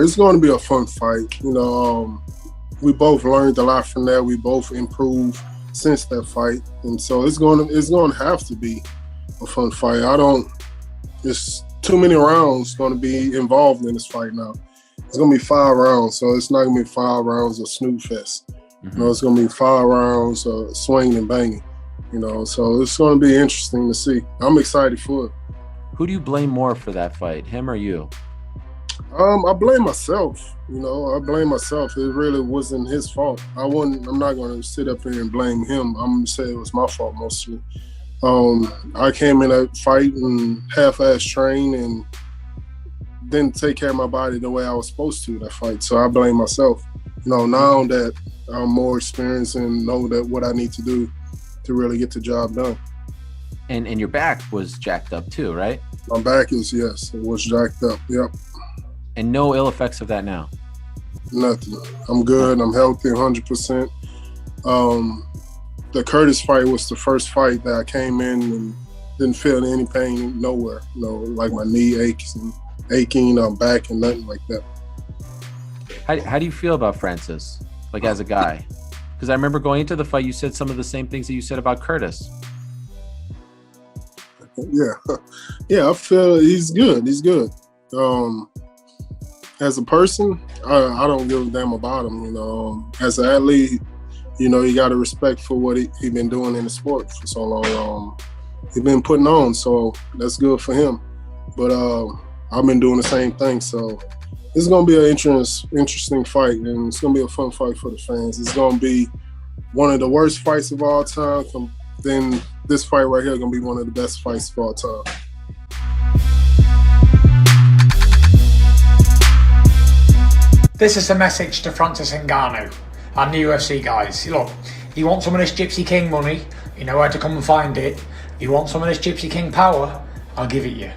it's going to be a fun fight. We both learned a lot from that. We both improved since that fight, and so it's going to have to be a fun fight. It's too many rounds going to be involved in this fight now. It's going to be 5 rounds, so it's not going to be 5 rounds of snooze fest. Mm-hmm. It's going to be 5 rounds of swinging and banging. So it's going to be interesting to see. I'm excited for it. Who do you blame more for that fight, him or you? I blame myself. I blame myself. It really wasn't his fault. I'm not going to sit up here and blame him. I'm going to say it was my fault mostly. I came in that fight and half-ass trained and didn't take care of my body the way I was supposed to that fight. So I blame myself. Now that I'm more experienced and know that what I need to do to really get the job done. And your back was jacked up too, right? My back it was jacked up. Yep. And no ill effects of that now? Nothing. I'm good. I'm healthy 100%. The Curtis fight was the first fight that I came in and didn't feel any pain nowhere. Like my knee aching, back and nothing like that. How do you feel about Francis, like as a guy? Because I remember going into the fight, you said some of the same things that you said about Curtis. Yeah, I feel he's good. He's good. As a person, I don't give a damn about him. As an athlete, you got to respect for what he been doing in the sport for so long. He been putting on, so that's good for him. But I've been doing the same thing, so it's going to be an interesting fight, and it's going to be a fun fight for the fans. It's going to be one of the worst fights of all time. Then this fight right here is going to be one of the best fights of all time. This is a message to Francis Ngannou and the UFC guys. Look, you want some of this Gypsy King money, you know where to come and find it. You want some of this Gypsy King power, I'll give it you.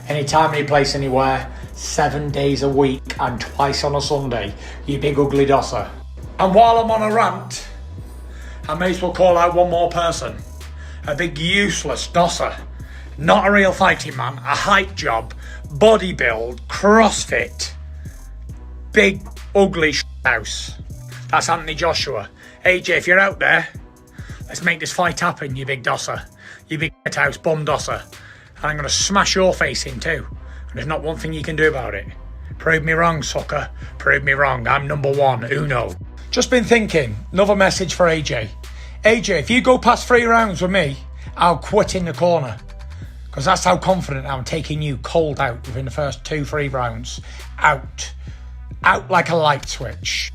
Anytime, any place, anywhere, 7 days a week and twice on a Sunday, you big ugly dosser. And while I'm on a rant, I may as well call out one more person. A big useless dosser. Not a real fighting man, a hype job, body build, CrossFit. Big, ugly house. That's Anthony Joshua. AJ, if you're out there, let's make this fight happen, you big dosser. You big house bum dosser. And I'm going to smash your face in too. And there's not one thing you can do about it. Prove me wrong, sucker. Prove me wrong. I'm number one. Uno. Just been thinking. Another message for AJ. AJ, if you go past 3 rounds with me, I'll quit in the corner. Because that's how confident I'm taking you cold out within the first 2-3 rounds. Out. Out like a light switch.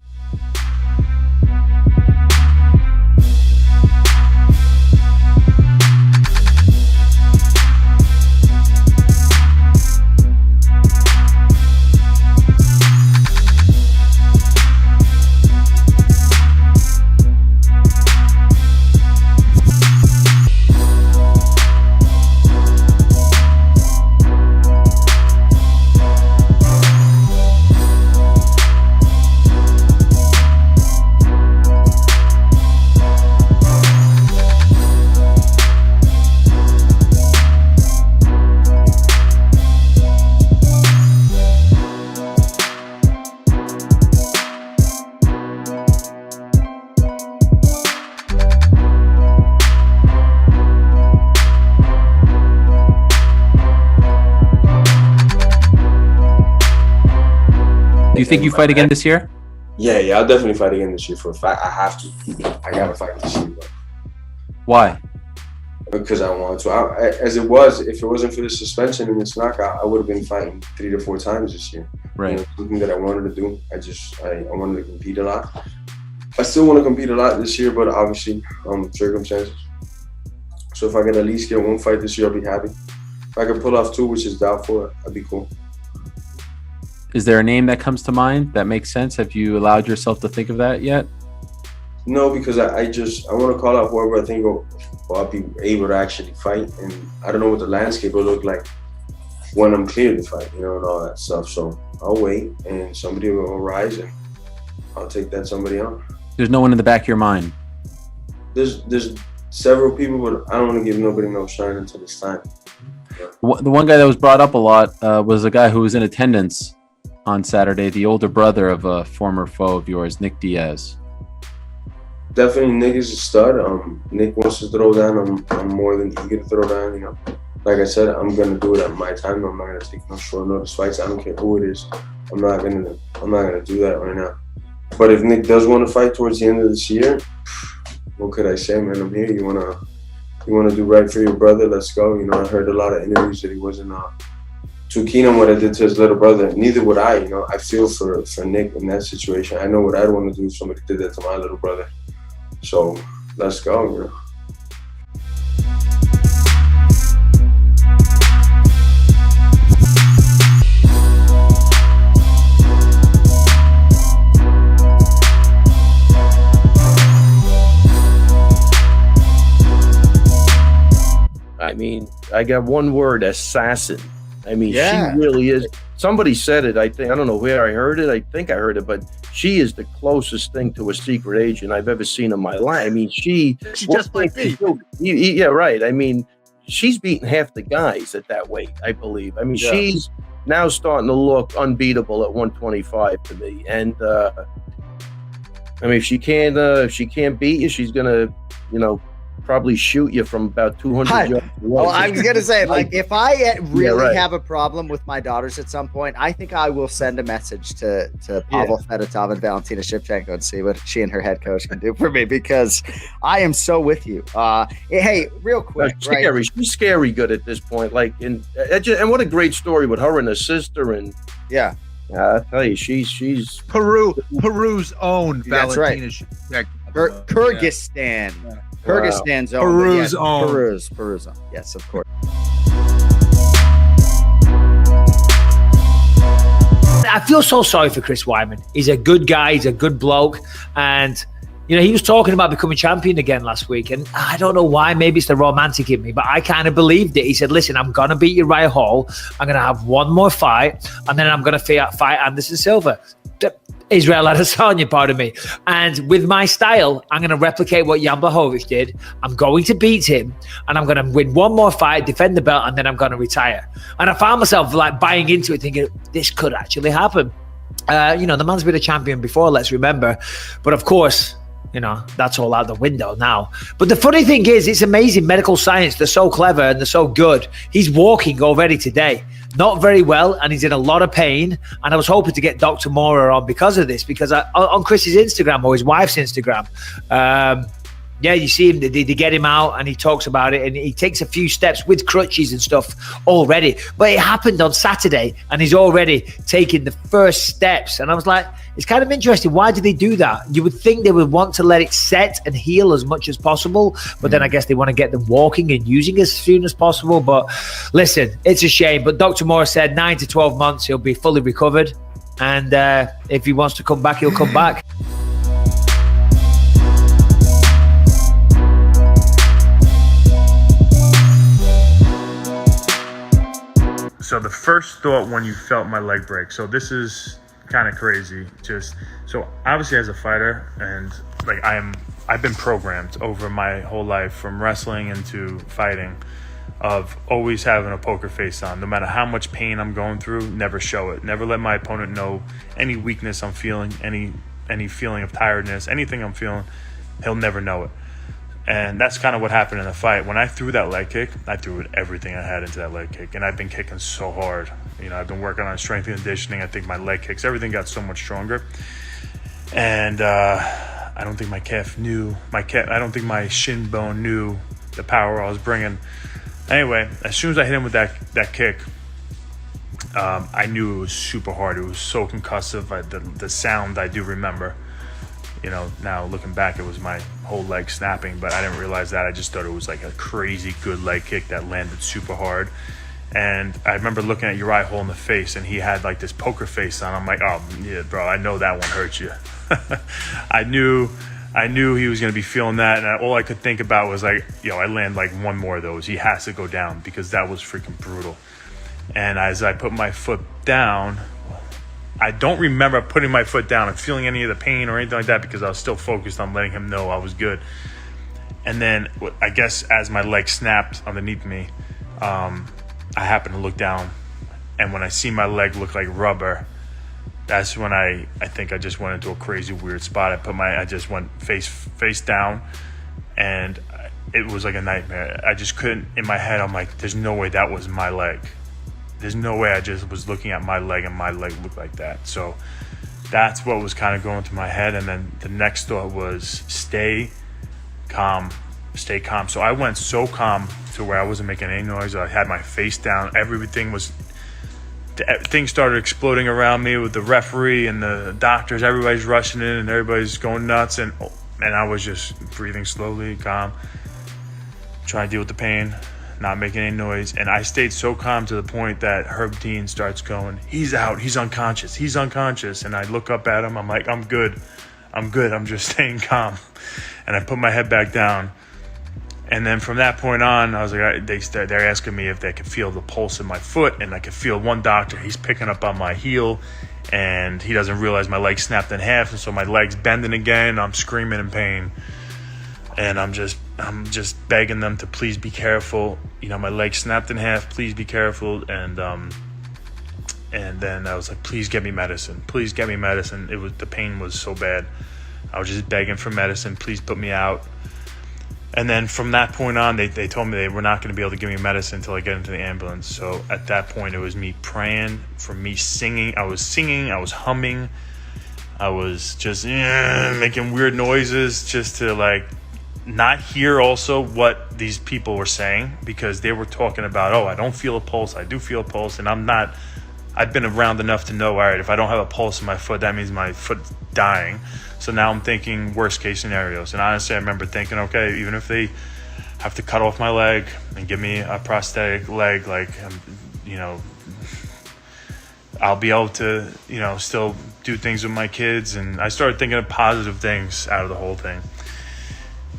Do you think you fight again this year? Yeah, I'll definitely fight again this year for a fact. I have to. I gotta fight this year, bro. Why? Because I want to. As it was, if it wasn't for the suspension and this knockout, I would have been fighting 3 to 4 times this year. Right. Something that I wanted to do. I wanted to compete a lot. I still want to compete a lot this year, but obviously, circumstances. So if I can at least get 1 fight this year, I'll be happy. If I can pull off 2, which is doubtful, I'd be cool. Is there a name that comes to mind that makes sense? Have you allowed yourself to think of that yet? No, because I want to call out whoever I think I'll be able to actually fight, and I don't know what the landscape will look like when I'm cleared to fight, and all that stuff. So I'll wait, and somebody will rise, and I'll take that somebody on. There's no one in the back of your mind? There's several people, but I don't want to give nobody no shine until it's time. The one guy that was brought up a lot was a guy who was in attendance on Saturday, the older brother of a former foe of yours, Nick Diaz. Definitely, Nick is a stud. Nick wants to throw down. I'm more than eager to throw down. You know, like I said, I'm gonna do it at my time. I'm not gonna take no short notice fights. I don't care who it is. I'm not gonna do that right now. But if Nick does want to fight towards the end of this year, what could I say, man? I'm here. You wanna do right for your brother? Let's go. You know, I heard a lot of interviews that he wasn't too keen on what I did to his little brother. Neither would I. You know, I feel for Nick in that situation. I know what I'd want to do if somebody did that to my little brother. So let's go, you know. I mean, I got one word: assassin. I mean, Yeah. she really is. Somebody said it. I don't know where I heard it. I think I heard it, but she is the closest thing to a secret agent I've ever seen in my life. I mean, she just like me. Yeah, right. I mean, she's beaten half the guys at that weight, I believe. I mean, Yeah. she's now starting to look unbeatable at 125 to me. And I mean, if she can't beat you, she's gonna, probably shoot you from about 200 yards away. Well, I was gonna say, like, if I really right. have a problem with my daughters at some point, I think I will send a message to Pavel Fedotov and Valentina Shevchenko and see what she and her head coach can do for me, because I am so with you. Hey, real quick, Scary. right? She's scary good at this point. Like, and what a great story with her and her sister. And Yeah, I tell you, she's Peru's own That's right. Valentina Shevchenko. Kyrgyzstan. Wow. Kyrgyzstan's own. Peru's but own. Peru's own. Yes, of course. I feel so sorry for Chris Weidman. He's a good guy. He's a good bloke. And, he was talking about becoming champion again last week. And I don't know why. Maybe it's the romantic in me, but I kind of believed it. He said, listen, I'm going to beat Uriah Hall. I'm going to have one more fight. And then I'm going to fight Anderson Silva. Israel Adesanya, pardon me. And with my style, I'm going to replicate what Jan Blachowicz did. I'm going to beat him, and I'm going to win one more fight, defend the belt, and then I'm going to retire. And I found myself like buying into it, thinking this could actually happen. The man's been a champion before, let's remember. But of course, that's all out the window now. But the funny thing is, it's amazing medical science. They're so clever and they're so good. He's walking already today. Not very well, and he's in a lot of pain. And I was hoping to get Dr. Mora on because of this, because on Chris's Instagram or his wife's Instagram, you see him, they get him out and he talks about it, and he takes a few steps with crutches and stuff already. But it happened on Saturday and he's already taking the first steps. And I was like, it's kind of interesting. Why do they do that? You would think they would want to let it set and heal as much as possible. But then I guess they want to get them walking and using as soon as possible. But listen, it's a shame. But Dr. Moore said 9 to 12 months, he'll be fully recovered. And if he wants to come back, he'll come back. So the first thought when you felt my leg break, so this is kind of crazy. So obviously as a fighter, and like I've been programmed over my whole life from wrestling into fighting of always having a poker face on. No matter how much pain I'm going through, never show it. Never let my opponent know any weakness I'm feeling, any feeling of tiredness, anything I'm feeling, he'll never know it. And that's kind of what happened in the fight. When I threw that leg kick, I threw everything I had into that leg kick. And I've been kicking so hard. I've been working on strength and conditioning. I think my leg kicks, everything got so much stronger. And I don't think my calf knew. I don't think my shin bone knew the power I was bringing. Anyway, as soon as I hit him with that kick, I knew it was super hard. It was so concussive. The sound I do remember. Now looking back, it was my whole leg snapping, but I didn't realize that. I just thought it was like a crazy good leg kick that landed super hard. And I remember looking at Uriah Hall in the face, and he had like this poker face on. I'm like, oh yeah, bro, I know that won't hurt you. I knew he was going to be feeling that, and all I could think about was like, I land like one more of those. He has to go down, because that was freaking brutal. And as I put my foot down, I don't remember putting my foot down and feeling any of the pain or anything like that, because I was still focused on letting him know I was good. And then I guess as my leg snapped underneath me, I happened to look down, and when I see my leg look like rubber, that's when I think I just went into a crazy weird spot. I just went face down, and it was like a nightmare. I just couldn't, in my head, I'm like, there's no way that was my leg. There's no way I just was looking at my leg and my leg looked like that. So that's what was kind of going through my head. And then the next thought was stay calm. So I went so calm to where I wasn't making any noise. I had my face down. Things started exploding around me with the referee and the doctors. Everybody's rushing in and everybody's going nuts. And I was just breathing slowly, calm, trying to deal with the pain, not making any noise. And I stayed so calm to the point that Herb Dean starts going, he's out, he's unconscious. And I look up at him, I'm like, I'm good, I'm just staying calm. And I put my head back down. And then from that point on, I was like, they're asking me if they could feel the pulse in my foot. And I could feel one doctor, he's picking up on my heel, and he doesn't realize my leg snapped in half. And so my leg's bending again. I'm screaming in pain. And I'm just begging them to please be careful. My leg snapped in half. Please be careful. And then I was like, please get me medicine. Please get me medicine. The pain was so bad. I was just begging for medicine. Please put me out. And then from that point on, they told me they were not going to be able to give me medicine until I get into the ambulance. So at that point, it was me praying, for me singing. I was humming. I was just making weird noises just to like not hear also what these people were saying, because they were talking about, I don't feel a pulse. I do feel a pulse. And I've been around enough to know, all right, if I don't have a pulse in my foot, that means my foot's dying. So now I'm thinking worst case scenarios. And honestly, I remember thinking, okay, even if they have to cut off my leg and give me a prosthetic leg, like, I'll be able to, still do things with my kids. And I started thinking of positive things out of the whole thing.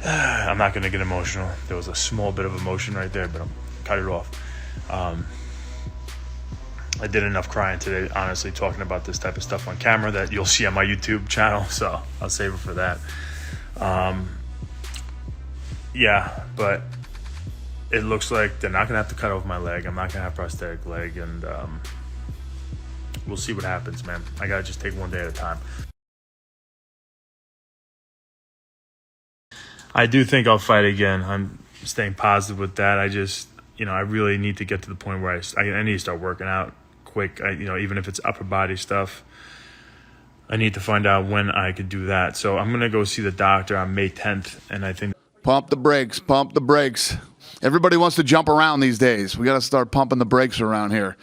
I'm not going to get emotional. There was a small bit of emotion right there, but I'll cut it off. I did enough crying today, honestly, talking about this type of stuff on camera that you'll see on my YouTube channel, so I'll save it for that. But it looks like they're not going to have to cut off my leg. I'm not going to have a prosthetic leg, and we'll see what happens, man. I got to just take one day at a time. I do think I'll fight again. I'm staying positive with that. I just, I really need to get to the point where I need to start working out quick. Even if it's upper body stuff, I need to find out when I could do that. So I'm going to go see the doctor on May 10th. And I think pump the brakes. Everybody wants to jump around these days. We got to start pumping the brakes around here.